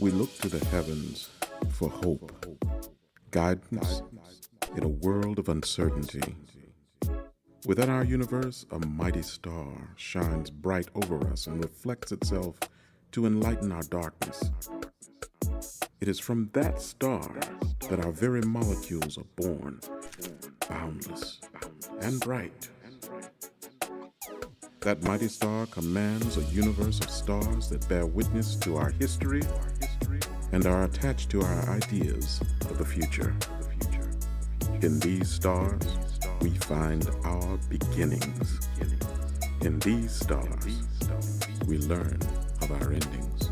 We look to the heavens for hope, guidance in a world of uncertainty. Within our universe, a mighty star shines bright over us and reflects itself to enlighten our darkness. It is from that star that our very molecules are born, boundless and bright. That mighty star commands a universe of stars that bear witness to our history and are attached to our ideas of the future. In these stars, we find our beginnings. In these stars, we learn of our endings.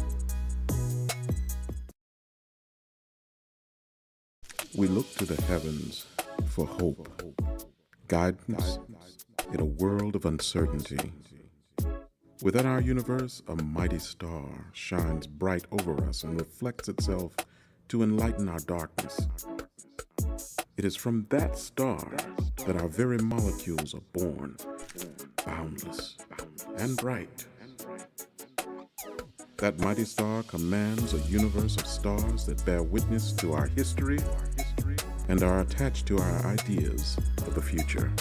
We look to the heavens for hope, guidance in a world of uncertainty. Within our universe, a mighty star shines bright over us and reflects itself to enlighten our darkness. It is from that star that our very molecules are born, boundless and bright. That mighty star commands a universe of stars that bear witness to our history and are attached to our ideas of the future.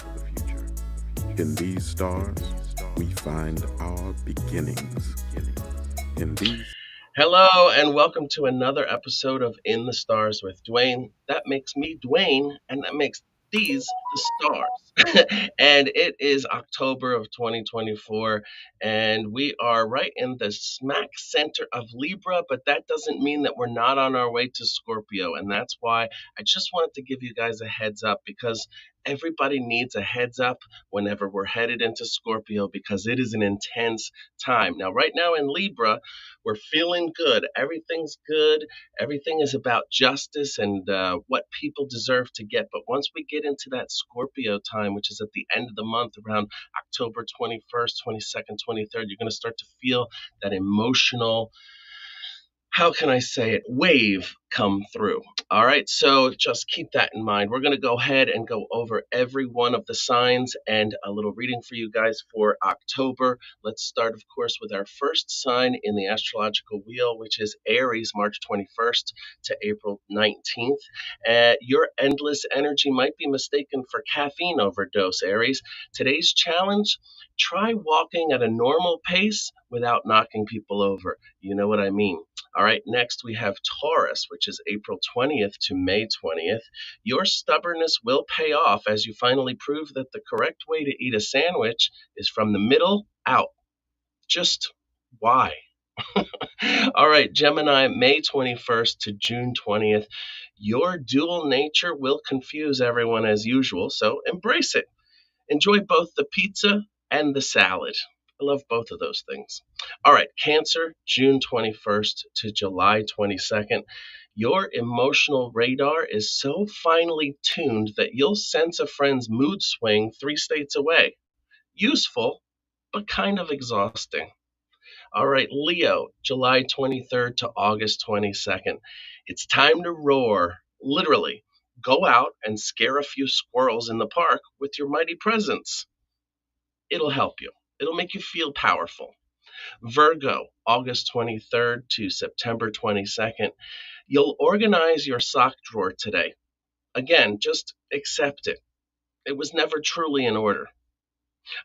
In these stars, we find our beginnings. In these Hello, and welcome to another episode of In the Stars with Dwayne. That makes me Dwayne, and that makes these the stars. And it is October of 2024, and we are right in the smack center of Libra, but that doesn't mean that we're not on our way to Scorpio. And that's why I just wanted to give you guys a heads up, because everybody needs a heads up whenever we're headed into Scorpio, because it is an intense time. Now, right now in Libra, we're feeling good. Everything's good. Everything is about justice and what people deserve to get. But once we get into that Scorpio time, which is at the end of the month, around October 21st, 22nd, 23rd, you're going to start to feel that emotional, how can I say it, wave come through. All right, so just keep that in mind. We're going to go ahead and go over every one of the signs and a little reading for you guys for October. Let's start, of course, with our first sign in the astrological wheel, which is Aries, March 21st to April 19th. Your endless energy might be mistaken for caffeine overdose, Aries. Today's challenge: try walking at a normal pace without knocking people over. You know what I mean. All right, next we have Taurus, which is April 20th to May 20th. Your stubbornness will pay off as you finally prove that the correct way to eat a sandwich is from the middle out. Just why? All right, Gemini, May 21st to June 20th. Your dual nature will confuse everyone as usual, so embrace it. Enjoy both the pizza and the salad. I love both of those things. All right, Cancer, June 21st to July 22nd. Your emotional radar is so finely tuned that you'll sense a friend's mood swing 3 states away. Useful, but kind of exhausting. All right, Leo, July 23rd to August 22nd. It's time to roar, literally. Go out and scare a few squirrels in the park with your mighty presence. It'll help you. It'll make you feel powerful. Virgo, August 23rd to September 22nd. You'll organize your sock drawer today. Again, just accept it. It was never truly in order.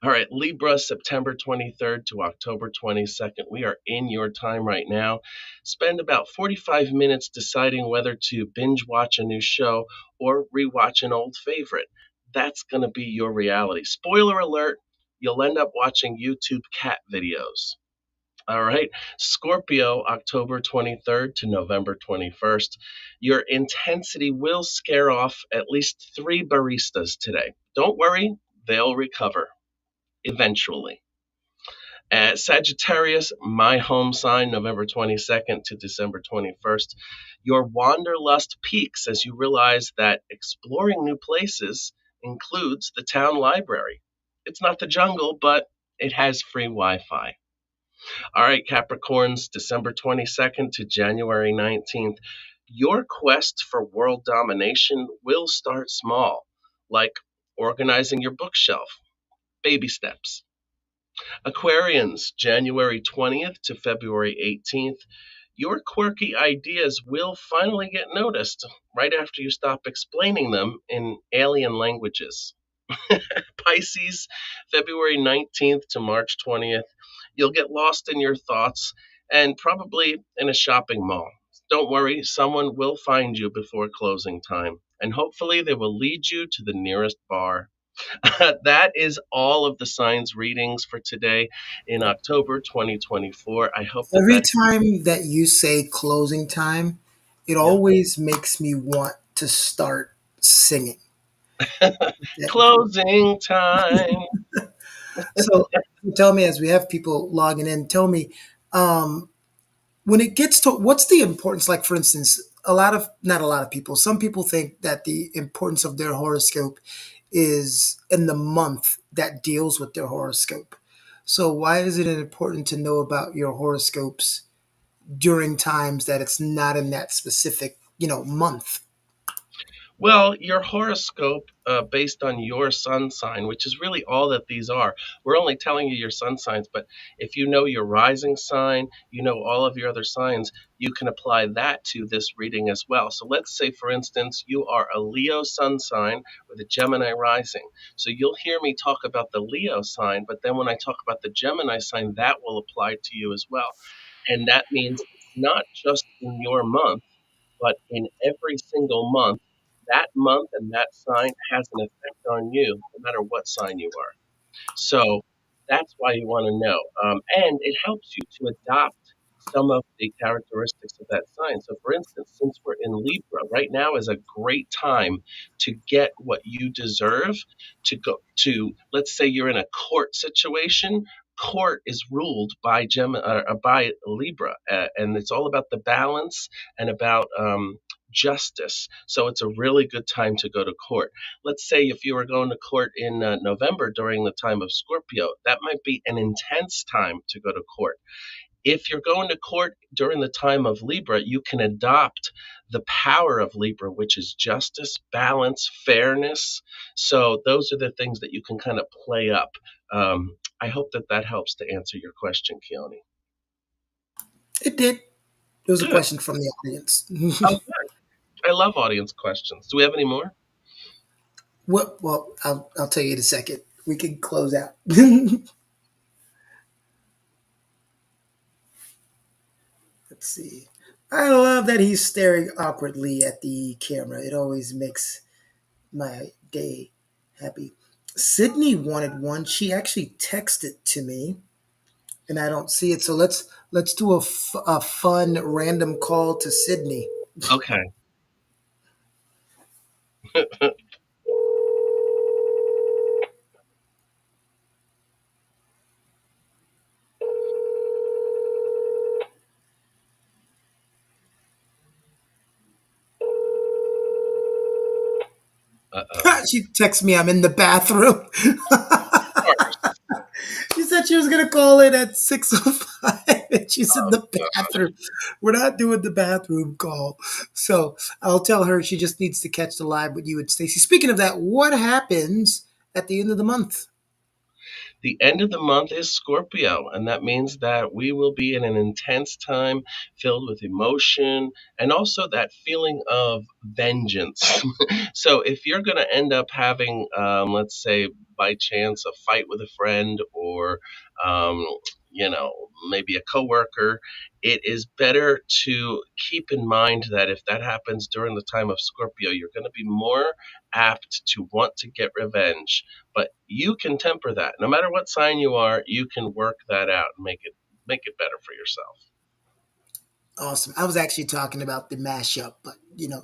All right, Libra, September 23rd to October 22nd. We are in your time right now. Spend about 45 minutes deciding whether to binge watch a new show or rewatch an old favorite. That's going to be your reality. Spoiler alert, you'll end up watching YouTube cat videos. All right, Scorpio, October 23rd to November 21st. Your intensity will scare off at least 3 baristas today. Don't worry, they'll recover eventually. Sagittarius, my home sign, November 22nd to December 21st. Your wanderlust peaks as you realize that exploring new places includes the town library. It's not the jungle, but it has free Wi-Fi. All right, Capricorns, December 22nd to January 19th. Your quest for world domination will start small, like organizing your bookshelf. Baby steps. Aquarians, January 20th to February 18th. Your quirky ideas will finally get noticed right after you stop explaining them in alien languages. Pisces, February 19th to March 20th. You'll get lost in your thoughts and probably in a shopping mall. Don't worry, someone will find you before closing time, and hopefully they will lead you to the nearest bar. That is all of the signs readings for today in October 2024. I hope that Every that time that you say closing time, it yeah. always makes me want to start singing. Closing time. So tell me, as we have people logging in, tell me, um, when it gets to what's the importance? Like, for instance, not a lot of people, some people think that the importance of their horoscope is in the month that deals with their horoscope. So why is it important to know about your horoscopes during times that it's not in that specific, month? Well, your horoscope, based on your sun sign, which is really all that these are. We're only telling you your sun signs, but if you know your rising sign, you know all of your other signs, you can apply that to this reading as well. So let's say, for instance, you are a Leo sun sign with a Gemini rising. So you'll hear me talk about the Leo sign, but then when I talk about the Gemini sign, that will apply to you as well. And that means it's not just in your month, but in every single month, that month and that sign has an effect on you, no matter what sign you are. So that's why you want to know. And it helps you to adopt some of the characteristics of that sign. So, for instance, since we're in Libra, right now is a great time to get what you deserve to go to. Let's say you're in a court situation. Court is ruled by by Libra, and it's all about the balance and about justice. So it's a really good time to go to court. Let's say if you were going to court in November during the time of Scorpio, that might be an intense time to go to court. If you're going to court during the time of Libra, you can adopt the power of Libra, which is justice, balance, fairness. So those are the things that you can kind of play up. I hope that that helps to answer your question, Keone. It did. It was a Good. question from the audience. Oh, I love audience questions. Do we have any more? Well, I'll tell you in a second. We can close out. Let's see. I love that he's staring awkwardly at the camera. It always makes my day happy. Sydney wanted one. She actually texted to me, and I don't see it. So let's do a fun random call to Sydney. Okay. Uh oh. She texts me I'm in the bathroom. She said she was gonna call in at 6:05, and she's in the bathroom. We're not doing the bathroom call, so I'll tell her she just needs to catch the live with you and Stacy. Speaking of that, what happens at the end of the month? The end of the month is Scorpio, and that means that we will be in an intense time filled with emotion and also that feeling of vengeance. So, if you're going to end up having, let's say, by chance, a fight with a friend or, um, maybe a coworker, it is better to keep in mind that if that happens during the time of Scorpio, you're going to be more apt to want to get revenge, but you can temper that. No matter what sign you are, you can work that out and make it better for yourself. Awesome. I was actually talking about the mashup, but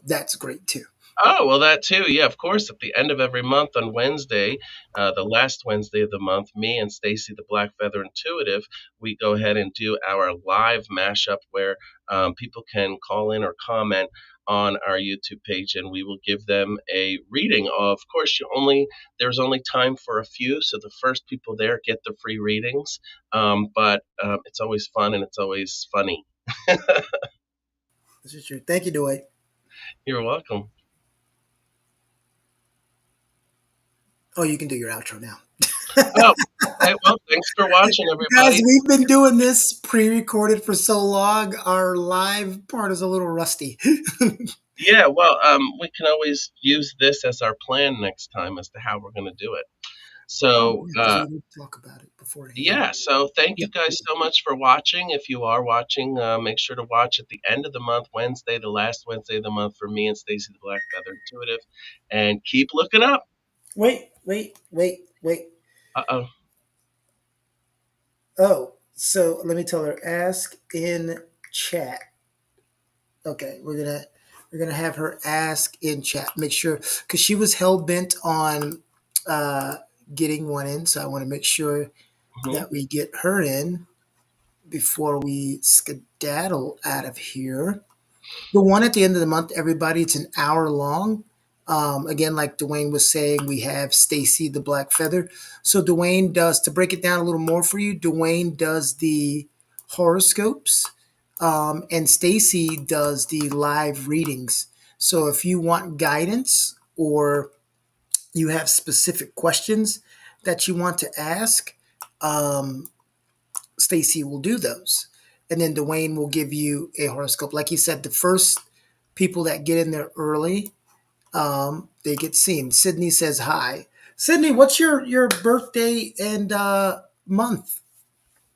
that's great too. Oh, well, that too. Yeah, of course. At the end of every month on Wednesday, the last Wednesday of the month, me and Stacy, the Black Feather Intuitive, we go ahead and do our live mashup where people can call in or comment on our YouTube page, and we will give them a reading. Of course, there's only time for a few, so the first people there get the free readings. But it's always fun and it's always funny. This is true. Thank you, Dwight. You're welcome. Oh, you can do your outro now. Oh, right. Well, thanks for watching, Guys, everybody. we've been doing this pre-recorded for so long. Our live part is a little rusty. Yeah, well, we can always use this as our plan next time as to how we're going to do it. Oh, So, yeah, because we did talk about it beforehand. yeah, so thank Yeah. you guys so much for watching. If you are watching, make sure to watch at the end of the month, Wednesday, the last Wednesday of the month for me and Stacy the Black Feather Intuitive. And keep looking up. Wait. Uh oh. Oh, so let me tell her. Ask in chat. Okay, we're gonna have her ask in chat. Make sure because she was hell bent on uh, getting one in, so I want to make sure Hmm. that we get her in before we skedaddle out of here. The one at the end of the month, everybody, it's an hour long. Again, like Dwayne was saying, we have Stacy the Black Feather. So Dwayne does, to break it down a little more for you, Dwayne does the horoscopes, and Stacy does the live readings. So if you want guidance or you have specific questions that you want to ask, um, Stacy will do those. And then Dwayne will give you a horoscope. Like he said, the first people that get in there early, they get seen. Sydney says hi. Sydney, what's your birthday and month?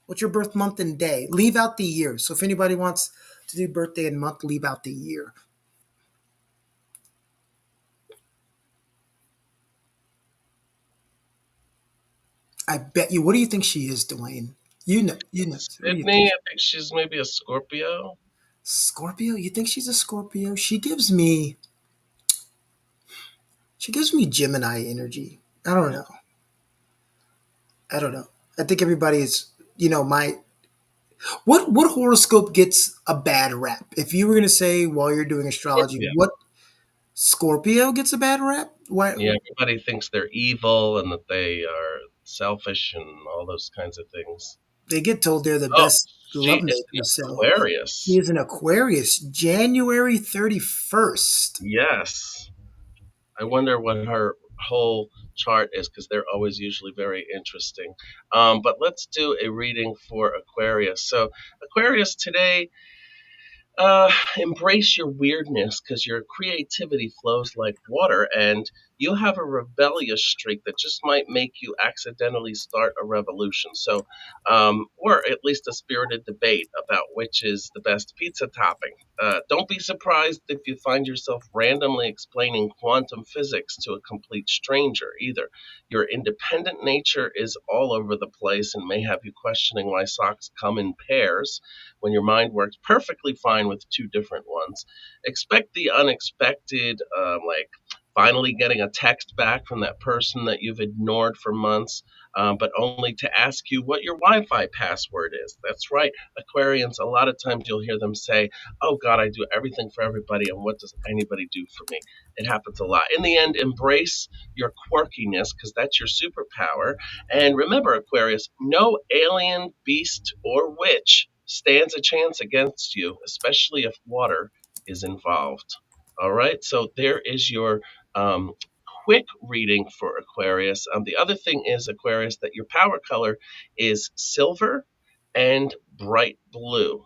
What's your birth month and day? Leave out the year. So if anybody wants to do birthday and month, leave out the year. I bet you. What do you think she is, Dwayne? You know. What do you think? Sydney, I think she's maybe a Scorpio. Scorpio? You think she's a Scorpio? She gives me Gemini energy. I don't know. I don't know. I think everybody is, my what horoscope gets a bad rap? If you were going to say while you're doing astrology, Scorpio. what Scorpio gets a bad rap? Why Yeah, everybody thinks they're evil and that they are selfish and all those kinds of things. they get told they're the Oh, best she love is an makers. So she Aquarius. is an Aquarius, January 31st. Yes. I wonder what her whole chart is because they're always usually very interesting. But let's do a reading for Aquarius. So, Aquarius today, embrace your weirdness because your creativity flows like water, and you'll have a rebellious streak that just might make you accidentally start a revolution. So, or at least a spirited debate about which is the best pizza topping. Don't be surprised if you find yourself randomly explaining quantum physics to a complete stranger either. Your independent nature is all over the place and may have you questioning why socks come in pairs when your mind works perfectly fine with two different ones. Expect the unexpected, like finally getting a text back from that person that you've ignored for months, but only to ask you what your Wi Fi password is. That's right, Aquarians, a lot of times you'll hear them say, "Oh God, I do everything for everybody, and what does anybody do for me?" It happens a lot. In the end, embrace your quirkiness because that's your superpower. And remember, Aquarius, no alien, beast, or witch stands a chance against you, especially if water is involved. All right, so there is your um, quick reading for Aquarius. The other thing is, Aquarius, that your power color is silver and bright blue.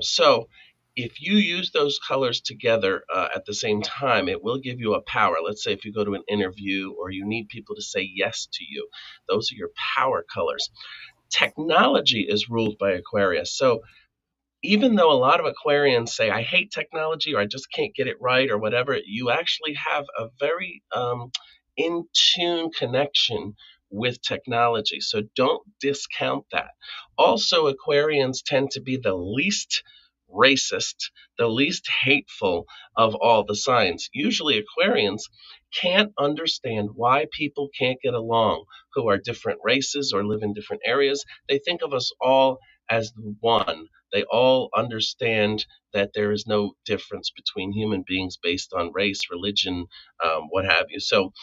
So if you use those colors together at the same time, it will give you a power. Let's say if you go to an interview or you need people to say yes to you, those are your power colors. Technology is ruled by Aquarius. So even though a lot of Aquarians say, I hate technology or I just can't get it right or whatever, you actually have a very in tune connection with technology. So don't discount that. Also, Aquarians tend to be the least racist, the least hateful of all the signs. Usually, Aquarians can't understand why people can't get along who are different races or live in different areas. They think of us all as one. They all understand that there is no difference between human beings based on race, religion, what have you. So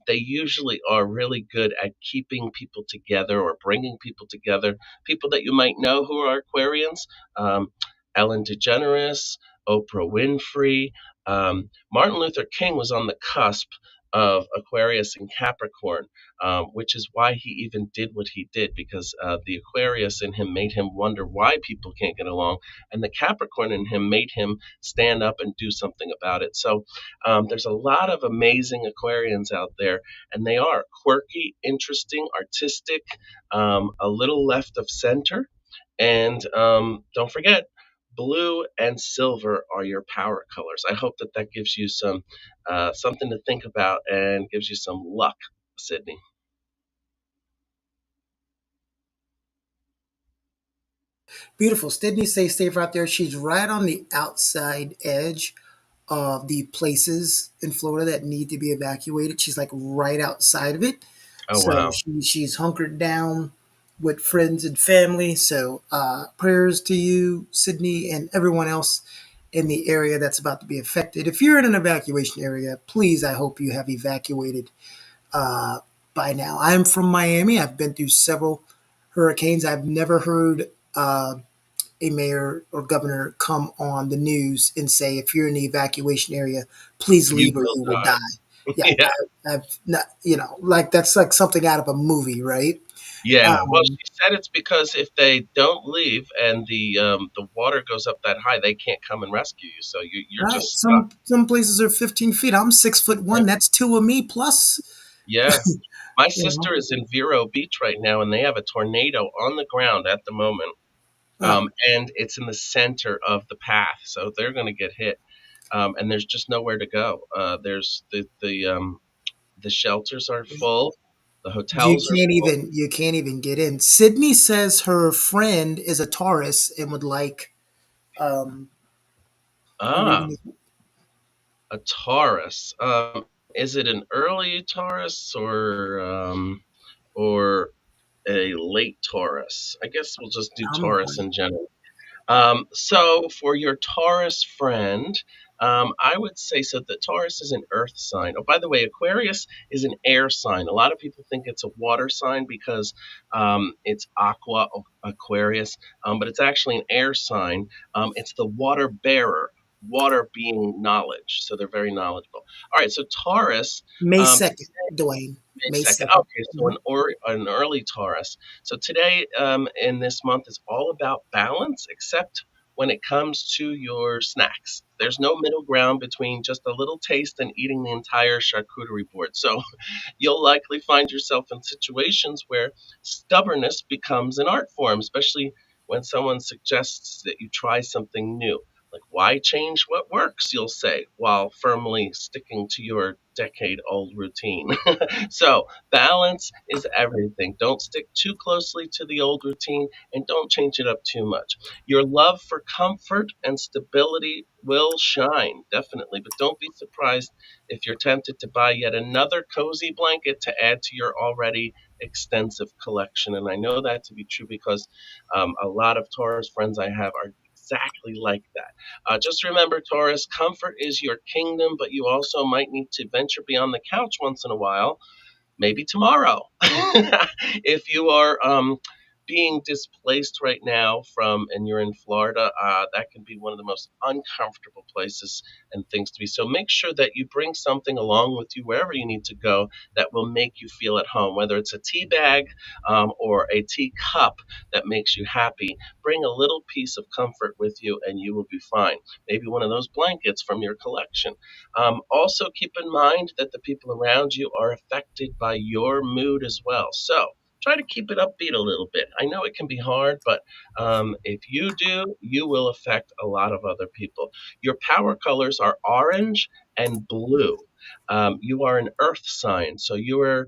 they usually are really good at keeping people together or bringing people together. People that you might know who are Aquarians, um, Ellen DeGeneres, Oprah Winfrey, Martin Luther King was on the cusp of Aquarius and Capricorn, which is why he even did what he did, because the Aquarius in him made him wonder why people can't get along, and the Capricorn in him made him stand up and do something about it. So there's a lot of amazing Aquarians out there, and they are quirky, interesting, artistic, a little left of center. And don't forget, blue and silver are your power colors. I hope that that gives you some something to think about and gives you some luck, Sydney. Beautiful. Sydney stays safe out there. She's right on the outside edge of the places in Florida that need to be evacuated. She's like right outside of it. Oh So wow. she's hunkered down with friends and family. So prayers to you, Sydney, and everyone else in the area that's about to be affected. If you're in an evacuation area, please, I hope you have evacuated uh, by now. I'm from Miami. I've been through several hurricanes. I've never heard a mayor or governor come on the news and say, if you're in the evacuation area, please You leave or will you will die. die. Yeah, Yeah. I've not, like that's like something out of a movie, right? Yeah. Well, Um, she said it's because if they don't leave and the water goes up that high, they can't come and rescue you. So you're right. just stuck. Some places are 15 feet. I'm 6'1". That's two of me plus. Yeah. My You know, sister is in Vero Beach right now, and they have a tornado on the ground at the moment. uh, And it's in the center of the path, so they're going to get hit. And there's just nowhere to go. There's the shelters are full, the hotels are full. you can't even get in. Sydney says her friend is a Taurus and would like um, a Ah, reading. a Taurus. Is it an early Taurus or a late Taurus? I guess we'll just do I'm Taurus in general. So for your Taurus friend, I would say so that Taurus is an earth sign. Oh, by the way, Aquarius is an air sign. A lot of people think it's a water sign because it's aqua Aquarius, but it's actually an air sign. It's the water bearer. Water being knowledge, so they're very knowledgeable. All right, so Taurus, May um, 2nd, Dwayne. May May 2nd. 2nd. Okay, so an early Taurus. So today in this month is all about balance, except when it comes to your snacks. There's no middle ground between just a little taste and eating the entire charcuterie board. So you'll likely find yourself in situations where stubbornness becomes an art form, especially when someone suggests that you try something new. Like, why change what works, you'll say, while firmly sticking to your decade old routine. So, balance is everything. Don't stick too closely to the old routine and don't change it up too much. Your love for comfort and stability will shine, definitely, but don't be surprised if you're tempted to buy yet another cozy blanket to add to your already extensive collection. And I know that to be true because a lot of Taurus friends I have are exactly like that. Just remember, Taurus, comfort is your kingdom, but you also might need to venture beyond the couch once in a while, maybe tomorrow. If you are being displaced right now from, and you're in Florida, that can be one of the most uncomfortable places and things to be. So make sure that you bring something along with you wherever you need to go that will make you feel at home, whether it's a tea bag or a tea cup that makes you happy. Bring a little piece of comfort with you and you will be fine. Maybe one of those blankets from your collection. Also, keep in mind that the people around you are affected by your mood as well. So, try to keep it upbeat a little bit. I know it can be hard, but if you do, you will affect a lot of other people. Your power colors are orange and blue. You are an earth sign, so you are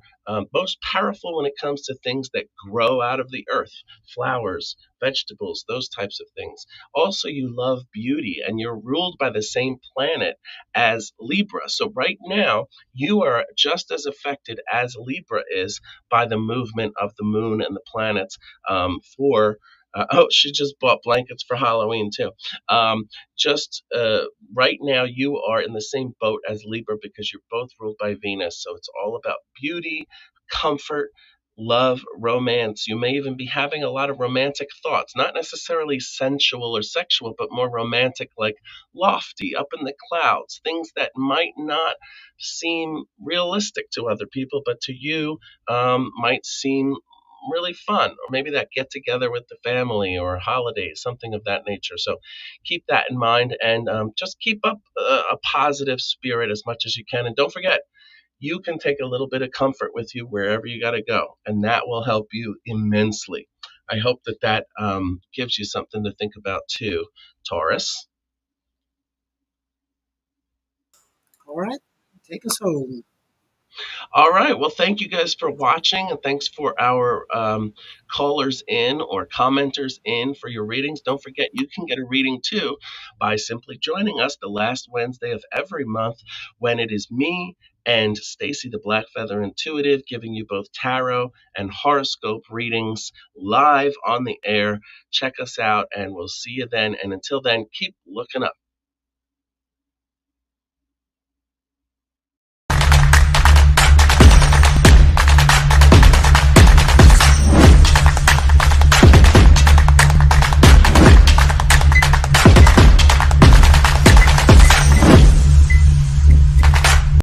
most powerful when it comes to things that grow out of the earth, flowers, vegetables, those types of things. Also, you love beauty and you're ruled by the same planet as Libra. So, right now, you are just as affected as Libra is by the movement of the moon and the planets for. Oh, she just bought blankets for Halloween too. Just right now, you are in the same boat as Libra because you're both ruled by Venus. So it's all about beauty, comfort, love, romance. You may even be having a lot of romantic thoughts, not necessarily sensual or sexual, but more romantic, like lofty, up in the clouds, things that might not seem realistic to other people, but to you might seem really fun, or maybe that get together with the family or holiday, something of that nature. So keep that in mind, and just keep up a positive spirit as much as you can. And don't forget, you can take a little bit of comfort with you wherever you got to go, and that will help you immensely. I hope that gives you something to think about too, Taurus. All right, take us home. All right. Well, thank you guys for watching, and thanks for our callers in or commenters in for your readings. Don't forget, you can get a reading too by simply joining us the last Wednesday of every month when it is me and Stacy the Black Feather Intuitive giving you both tarot and horoscope readings live on the air. Check us out, and we'll see you then. And until then, keep looking up.